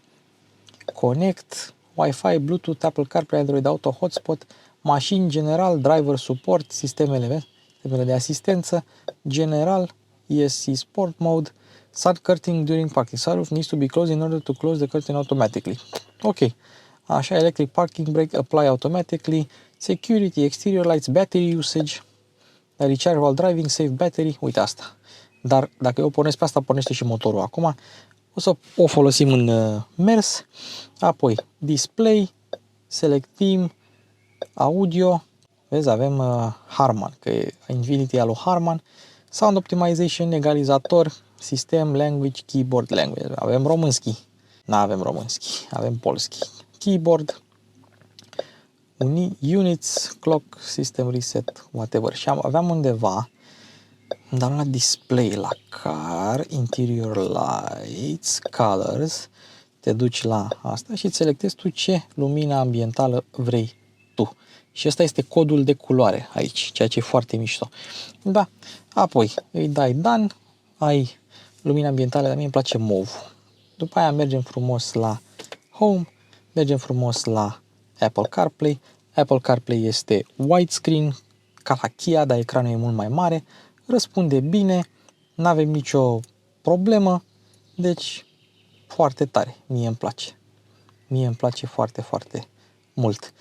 Connect, Wi-Fi, Bluetooth, Apple CarPlay, Android Auto, Hotspot, mașini general, driver support, sistemele de asistență, general, ESC Sport Mode, sun curtain during parking. Sunroof needs to be closed in order to close the curtain automatically. Ok. Așa, electric parking brake, apply automatically, security, exterior lights, battery usage, recharge while driving, save battery, uite asta. Dar dacă eu pornesc pe asta, pornește și motorul acum. O să o folosim în mers. Apoi, display, select theme, audio. Vezi, avem Harman, că e Infinity al lui Harman. Sound optimization, egalizator, sistem, language, keyboard, language. Avem românski. N-avem românski, avem polski. Keyboard, units, clock, system reset, whatever. Și aveam undeva, dar la display, la car, interior lights, colors, te duci la asta și îți selectezi tu ce lumină ambientală vrei tu. Și ăsta este codul de culoare aici, ceea ce e foarte mișto. Da, apoi îi dai done, ai lumina ambientală, dar mie îmi place mauve. După aia mergem frumos la home, mergem frumos la Apple CarPlay. Apple CarPlay este widescreen, ca la Kia, dar ecranul e mult mai mare. Răspunde bine, nu avem nicio problemă, deci foarte tare, mie îmi place. Mie îmi place foarte, foarte mult.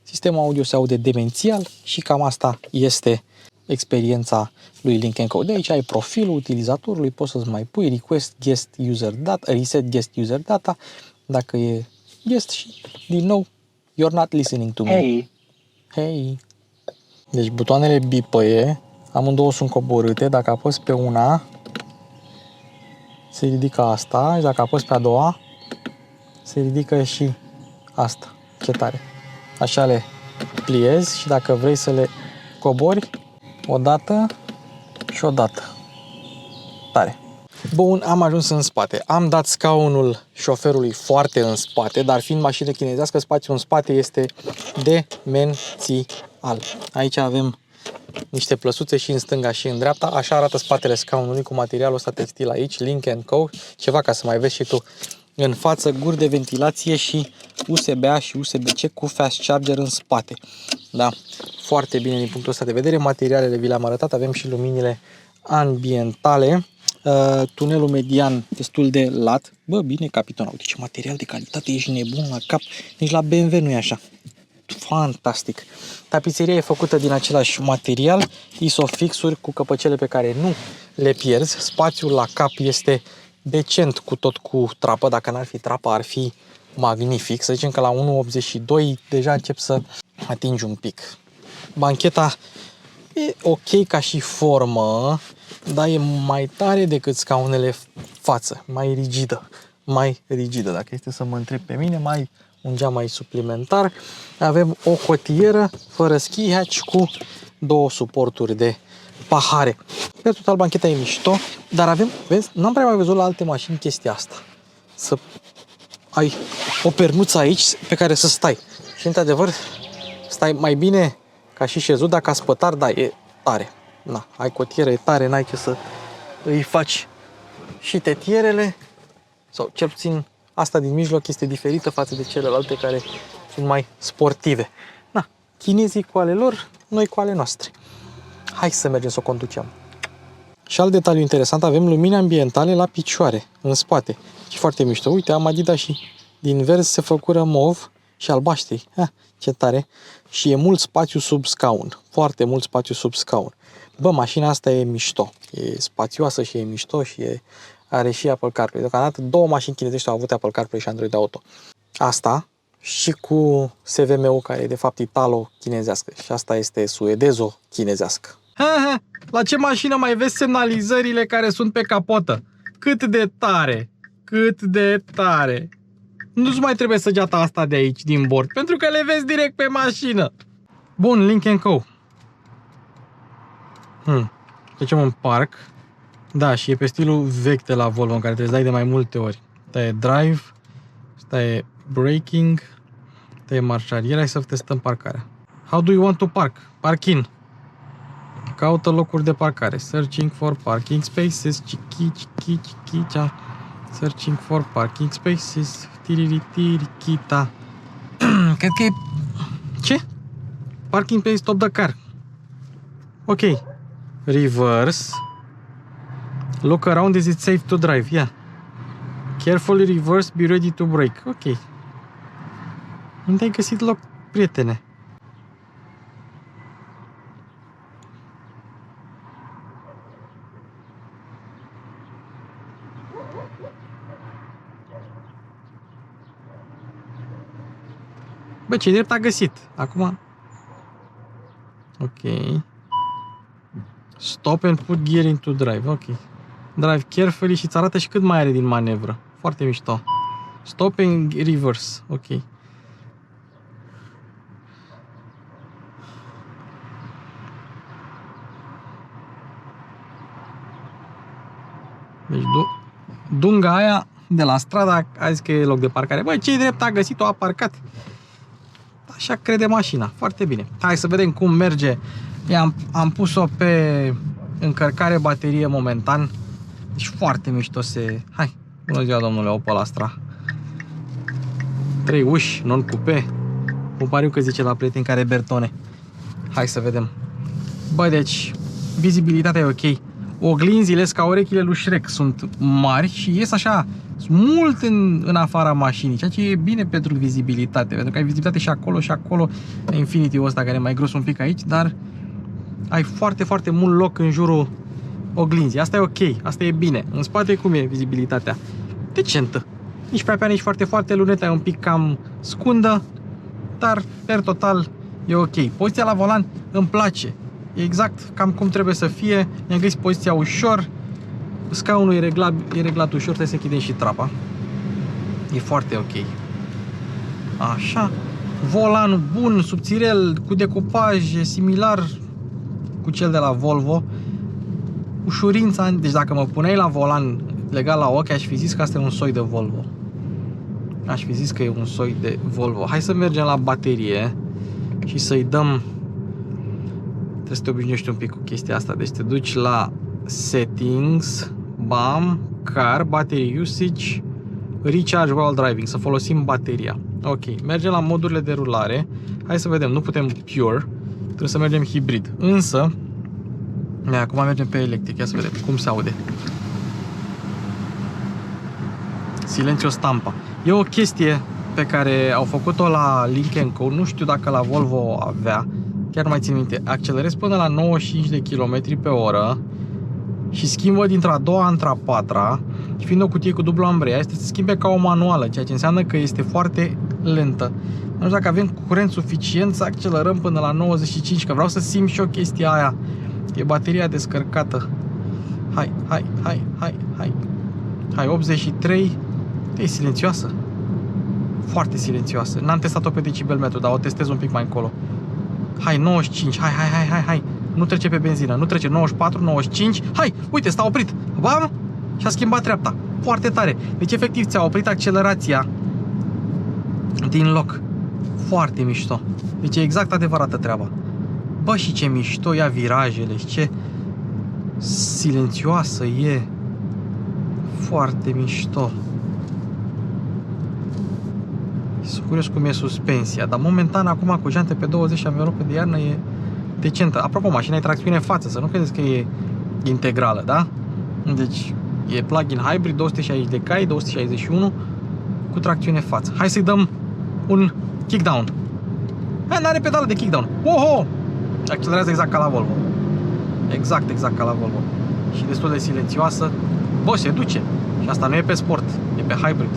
Sistemul audio se aude demențial și cam asta este experiența lui Link & Co. De aici ai profilul utilizatorului, poți să-ți mai pui request guest user data, reset guest user data, dacă e guest și din nou you're not listening to me. Hey. Hey. Deci butoanele bipăie, amândouă sunt coborâte, dacă apăs pe una se ridică asta și dacă apăs pe a doua se ridică și asta. Ce tare! Așa le pliezi și dacă vrei să le cobori o dată și o dată. Tare! Bun, am ajuns în spate. Am dat scaunul șoferului foarte în spate, dar fiind mașină chinezească, spațiul în spate este demențial. Aici avem niște plăsuțe și în stânga și în dreapta. Așa arată spatele scaunului cu materialul ăsta textil aici, Link & Co. Ceva ca să mai vezi și tu. În față, guri de ventilație și USB-A și USB-C cu fast charger în spate. Da, foarte bine din punctul ăsta de vedere. Materialele vi le-am arătat, avem și luminile ambientale. Tunelul median destul de lat. Bă, bine capitonat. Uite ce material de calitate, ești nebun la cap. Nici la BMW nu e așa. Fantastic. Tapiseria e făcută din același material, isofixuri cu căpăcele pe care nu le pierzi. Spațiul la cap este decent cu tot cu trapă. Dacă n-ar fi trapă, ar fi magnific. Să zicem că la 1,82 deja încep să atingi un pic. Bancheta e ok ca și formă, dar e mai tare decât scaunele față, mai rigidă. Dacă este să mă întreb pe mine, mai un geam mai suplimentar. Avem o cotieră fără ski hatch cu două suporturi de pahare. Pe total bancheta e mișto, dar avem, vezi, n-am prea mai văzut la alte mașini chestia asta. Să ai o pernuță aici pe care să stai. Și într-adevăr, stai mai bine ca și șezut, dacă a spătar, da, e tare. Na, ai cotieră, e tare, n-ai ce să îi faci și tetierele, sau cel puțin asta din mijloc este diferită față de celelalte care sunt mai sportive. Na, chinezii cu ale lor, noi cu ale noastre. Hai să mergem să o conducem. Și alt detaliu interesant, avem lumini ambientale la picioare, în spate. Și foarte mișto. Uite, am Adidas și din verzi se făcură mov și albaștri. Ce tare! Și e mult spațiu sub scaun. Foarte mult spațiu sub scaun. Bă, mașina asta e mișto. E spațioasă și e mișto și are și Apple CarPlay. Deocamdată două mașini chinezești au avut Apple CarPlay și Android Auto. Asta și cu SVM-ul care e de fapt italo-chinezească. Și asta este suedezo-chinezească. La ce mașină mai vezi semnalizările care sunt pe capotă? Cât de tare! Cât de tare! Nu-ți mai trebuie săgeata asta de aici, din bord, pentru că le vezi direct pe mașină. Bun, Link & Co. Trecem în parc. Da, și e pe stilul vechi de la Volvo, în care trebuie să dai de mai multe ori. Asta e drive, asta e braking, asta e marșarier. Hai să testăm parcarea. How do you want to park? Park in. Caută locuri de parcare. Searching for parking spaces. Searching for parking spaces. Tiriritirikita. Cred că e... Ce? Parking place, stop the car. Ok. Reverse. Look around, is it safe to drive? Yeah. Carefully reverse, be ready to brake. Ok. Unde ai găsit loc, prietene? Bă, ce drept a găsit? Acum... Ok. Stop and put gear into drive. Ok. Drive carefully și îți arată și cât mai are din manevră. Foarte mișto. Stop and reverse. Ok. Deci dunga aia de la strada a zis că e loc de parcare. Băi, ce drept a găsit-o, a parcat. Așa crede mașina. Foarte bine. Hai să vedem cum merge. Am pus-o pe încărcare baterie momentan. Deci foarte mișto se... Hai, bună ziua, domnule Opel Astra. 3 uși, non-coupe. Cum pariu că zice la prieteni care Bertone. Hai să vedem. Bă, deci, vizibilitatea e ok. Oglinzile, ca urechile lui Shrek, sunt mari și ies așa, mult în afara mașinii, ceea ce e bine pentru vizibilitate, pentru că ai vizibilitate și acolo, Infinity-ul ăsta care e mai gros un pic aici, dar ai foarte, foarte mult loc în jurul oglinzii. Asta e ok, asta e bine. În spate cum e vizibilitatea? Decentă. Nici prea, nici foarte, foarte, luneta e un pic cam scundă, dar per total e ok. Poziția la volan îmi place. E exact cam cum trebuie să fie. Mi-am găsit poziția ușor. Scaunul e reglat ușor, trebuie să închidem și trapa. E foarte ok. Așa. Volanul bun, subțirel, cu decupaj, similar cu cel de la Volvo. Ușurința, deci dacă mă puneai la volan legat la ochi, aș fi zis că asta e un soi de Volvo. Aș fi zis că e un soi de Volvo. Hai să mergem la baterie și să-i dăm... Trebuie să te obișnuiești un pic cu chestia asta. Deci te duci la Settings, bam, Car, Battery Usage, Recharge while driving, să folosim bateria. Ok, mergem la modurile de rulare. Hai să vedem, nu putem Pure, trebuie să mergem hibrid. Însă, acum mergem pe electric, ia să vedem cum se aude. Silencio stampa. E o chestie pe care au făcut-o la Lynk & Co, nu știu dacă la Volvo avea. Chiar nu mai țin minte, accelerezi până la 95 de km pe oră și schimbă dintre a doua între a patra și fiind o cutie cu dublu ambreiaj, este să schimbe ca o manuală, ceea ce înseamnă că este foarte lentă. Nu știu dacă avem curent suficient să accelerăm până la 95, că vreau să simt și o chestia aia. E bateria descărcată. Hai, 83. E silențioasă. Foarte silențioasă. N-am testat-o pe decibelmetru, dar o testez un pic mai încolo. Hai, 95, hai. Nu trece pe benzină, nu trece, 94, 95. Hai, uite, s-a oprit. Bam! Și a schimbat treapta. Foarte tare. Deci, efectiv, ți-a oprit accelerația din loc. Foarte mișto. Deci e exact adevărată treaba. Bă, și ce mișto ia virajele, și ce silențioasă e. Foarte mișto. Sunt curios cum e suspensia, dar momentan acum cu jante pe 20 și anvelope de iarnă e decentă. Apropo, mașina e tracțiune în față, să nu credeți că e integrală, da? Deci e plug-in hybrid, 260 de cai, 261 cu tracțiune față. Hai să-i dăm un kickdown. N-are pedală de kickdown. Oho! Accelerează exact ca la Volvo. Exact ca la Volvo. Și destul de silențioasă. Bă, se duce. Și asta nu e pe sport, e pe hybrid.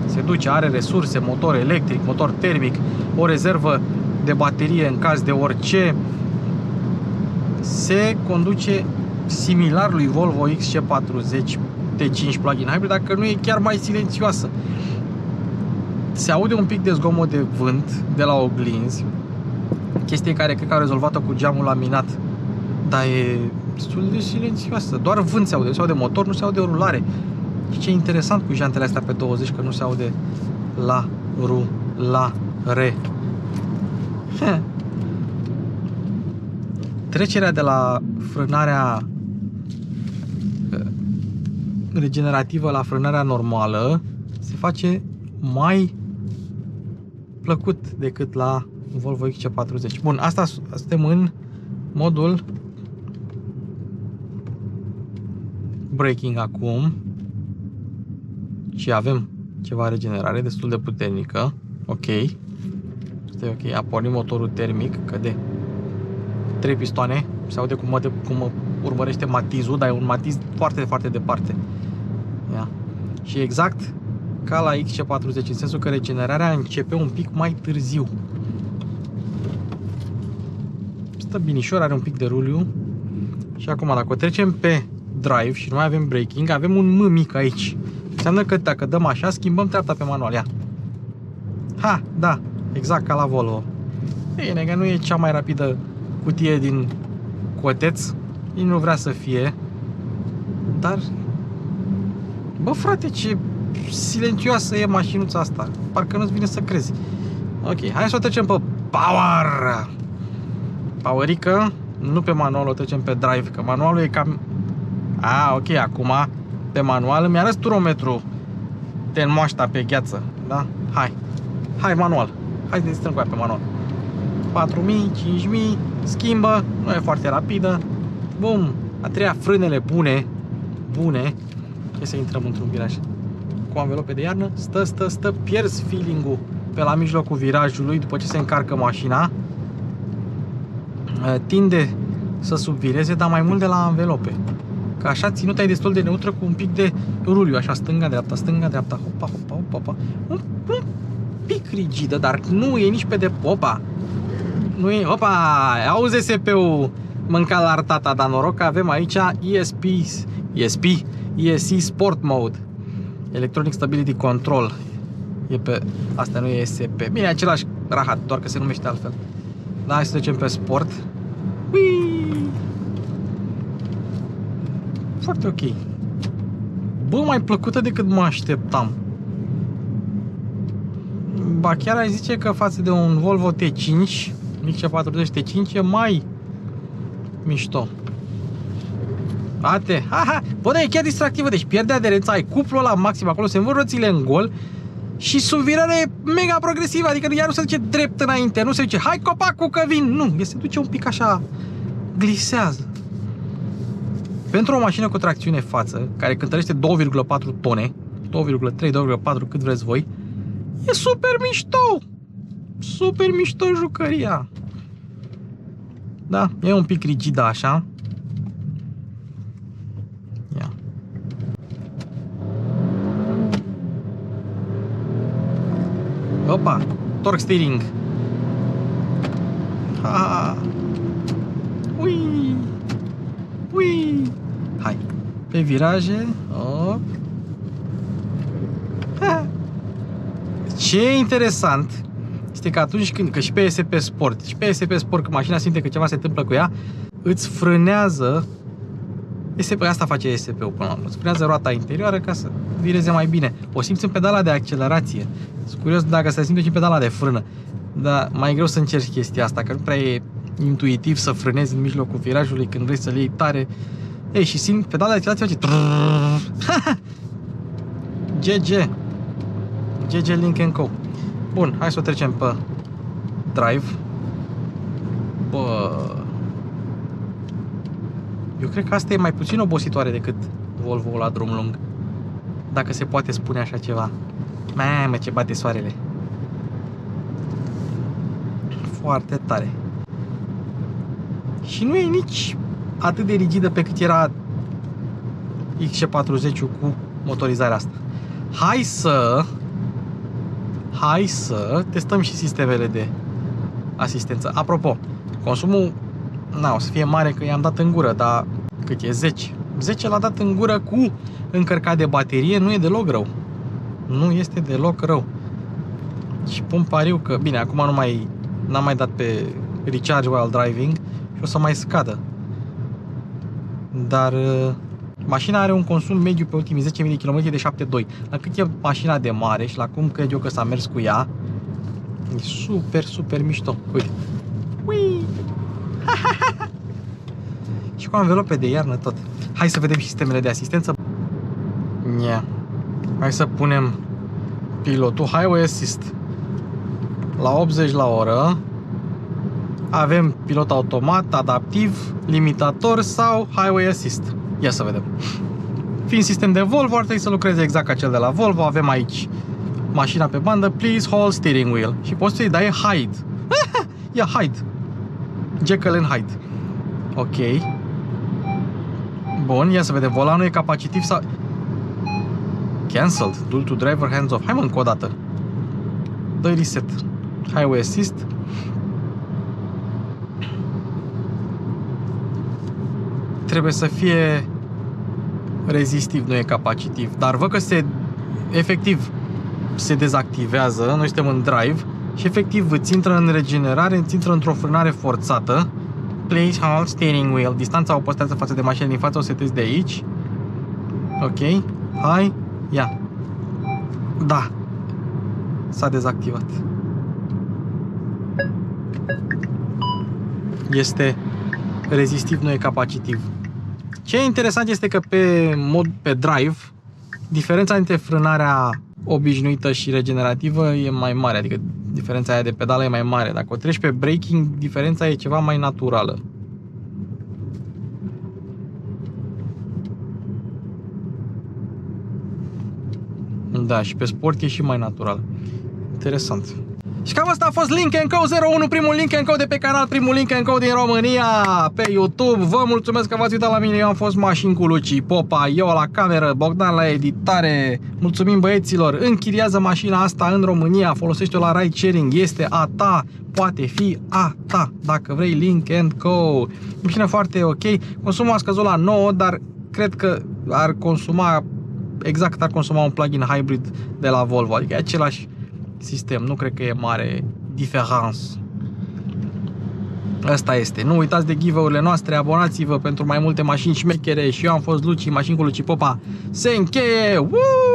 Se duce, are resurse, motor electric, motor termic, o rezervă de baterie în caz de orice. Se conduce similar lui Volvo XC40 T5 plug-in hybrid, dacă nu e chiar mai silențioasă. Se aude un pic de zgomot de vânt de la oglinzi, chestie care cred că au rezolvat-o cu geamul laminat, dar e destul de silențioasă. Doar vânt se aude, nu se aude motor, nu se aude o rulare. Și ce interesant cu jantele astea pe 20, că nu se aude la rulare. Trecerea de la frânarea regenerativă la frânarea normală se face mai plăcut decât la Volvo XC40. Bun, asta suntem în modul braking acum și avem ceva regenerare destul de puternică. Ok. Este ok. A pornit motorul termic, că de 3 pistoane. Se aude cum urmărește matizul, dar e un matiz foarte, foarte departe. Ia. Și exact ca la XC40, în sensul că regenerarea începe un pic mai târziu. Stă binișor, are un pic de ruliu. Și acum, dacă o trecem pe drive și nu mai avem braking, avem un M mic aici. Înseamnă că dacă dăm așa, schimbăm treapta pe manual. Ia. Ha, da, exact ca la Volvo. Bine, că nu e cea mai rapidă cutie din coteț. Nici nu vrea să fie. Dar, bă frate, ce silențioasă e mașinuța asta. Parcă nu-ți vine să crezi. Ok, hai să o trecem pe power. Powerică. Nu pe manual, o trecem pe drive, că manualul e cam... ok, acum pe manual îmi arăți turometru de moașta pe gheață, da? Hai manual. Hai să stăm cu aia pe manual. 4000, 5000, schimbă, nu e foarte rapidă. Bum, a treia, frânele bune. Hai să intrăm într-un viraj. Cu anvelope de iarnă, stă, pierzi feeling-ul pe la mijlocul virajului după ce se încarcă mașina. Tinde să subvireze, dar mai mult de la anvelope. Că așa ținuta e destul de neutră cu un pic de ruliu, așa stânga-dreapta, hopa. Un pic rigidă, dar nu e nici pe de... Opa! Nu e... Opa! Auzi SP-ul mâncat la artata, dar noroc că avem aici ESC Sport Mode. Electronic Stability Control. E pe... Asta nu e ESP. Bine, același rahat, doar că se numește altfel. Da, hai să trecem pe Sport. Ui! Foarte ok. Bă, mai plăcută decât mă așteptam. Ba chiar aș zice că față de un Volvo T5, XC40 T5 e mai mișto. Ate, bă, dar e chiar distractivă, deci pierde aderența, ai cuplul la maxim acolo, se învârt roțile în gol și subvirarea e mega progresivă, adică iar nu se duce drept înainte, nu se duce, hai copacul că vin, nu, se duce un pic așa, glisează. Pentru o mașină cu tracțiune față, care cântărește 2,4 tone, 2,3, 2,4, cât vreți voi, e super mișto! Super mișto jucăria! Da, e un pic rigidă așa. Ia. Opa! Torque steering! Ha! Ui! Ui! Hai! Pe viraje... Op. Ha. Ce e interesant este că atunci când, că și pe ESP Sport, când mașina simte că ceva se întâmplă cu ea, îți frânează ESP, asta face ESP-ul până la urmă, îți frânează roata interioară ca să vireze mai bine. O simți în pedala de accelerație. Sunt curios dacă se simte și în pedala de frână. Dar mai e greu să încerci chestia asta, că nu prea e intuitiv să frânezi în mijlocul virajului când vrei să-l iei tare. Ei, și simt pedala de accelerație face GG Link & Co. Bun, hai să o trecem pe drive. Bă, eu cred că asta e mai puțin obositoare decât Volvo la drum lung, dacă se poate spune așa ceva. Mamă, ce bate soarele. Foarte tare. Și nu e nici atât de rigidă pe cât era XC40 cu motorizarea asta. Hai să testăm și sistemele de asistență. Apropo, consumul o să fie mare că i-am dat în gură, dar cât e? 10. 10 l-a dat în gură cu încărcat de baterie, nu e deloc rău. Nu este deloc rău. Și pun pariu că, bine, acum n-am mai dat pe recharge while driving și o să mai scadă. Dar mașina are un consum mediu pe ultimii 10.000 de km de 7,2. La cât e mașina de mare și la cum cred eu că s-a mers cu ea, e super, super mișto. Uite. Ui! Și cu anvelope de iarnă tot. Hai să vedem și sistemele de asistență. Hai să punem pilotul Highway Assist. la 80 la oră. Avem pilot automat, adaptiv, limitator sau highway assist. Ia să vedem. Fiind sistem de Volvo, ar trebui să lucreze exact ca cel de la Volvo. Avem aici mașina pe bandă, please hold steering wheel. Și poți să-i dai hide. Ia hide. Jekyll and Hyde. Ok. Bun, ia să vedem. Volanul e capacitiv sau... Cancelled. Dual to driver hands off. Hai mă, încă o dată. Dă reset. Highway assist. Trebuie să fie rezistiv, nu e capacitiv. Dar văd că efectiv se dezactivează. Noi suntem în drive și efectiv îți intră în regenerare, îți intră într-o frânare forțată. Please hold steering wheel. Distanța o păstrează față de mașina din față, o setezi de aici. Ok. Hai. Ia. Da. S-a dezactivat. Este rezistiv, nu e capacitiv. Ce e interesant este că pe drive diferența între frânarea obișnuită și regenerativă e mai mare, adică diferența aia de pedală e mai mare. Dacă o treci pe braking, diferența e ceva mai naturală. Da, și pe sport e și mai natural. Interesant. Și cam asta a fost Link & Co 01, primul Link & Co de pe canal, primul Link & Co din România pe YouTube. Vă mulțumesc că v-ați uitat la mine, eu am fost Mașini cu Luci Popa, eu la cameră, Bogdan la editare. Mulțumim băieților, închiriază mașina asta în România, folosește-o la ride sharing, este a ta, poate fi a ta, dacă vrei Link & Co. Mașină foarte ok, consumul a scăzut la 9, dar cred că ar consuma exact cât ar consuma un plug-in hybrid de la Volvo, adică e același sistem, nu cred că e mare diferență. Asta este. Nu uitați de giveaway-urile noastre, abonați-vă pentru mai multe mașini șmechere și eu am fost Luci, Mașini cu Luci Popa. Se încheie! Woo!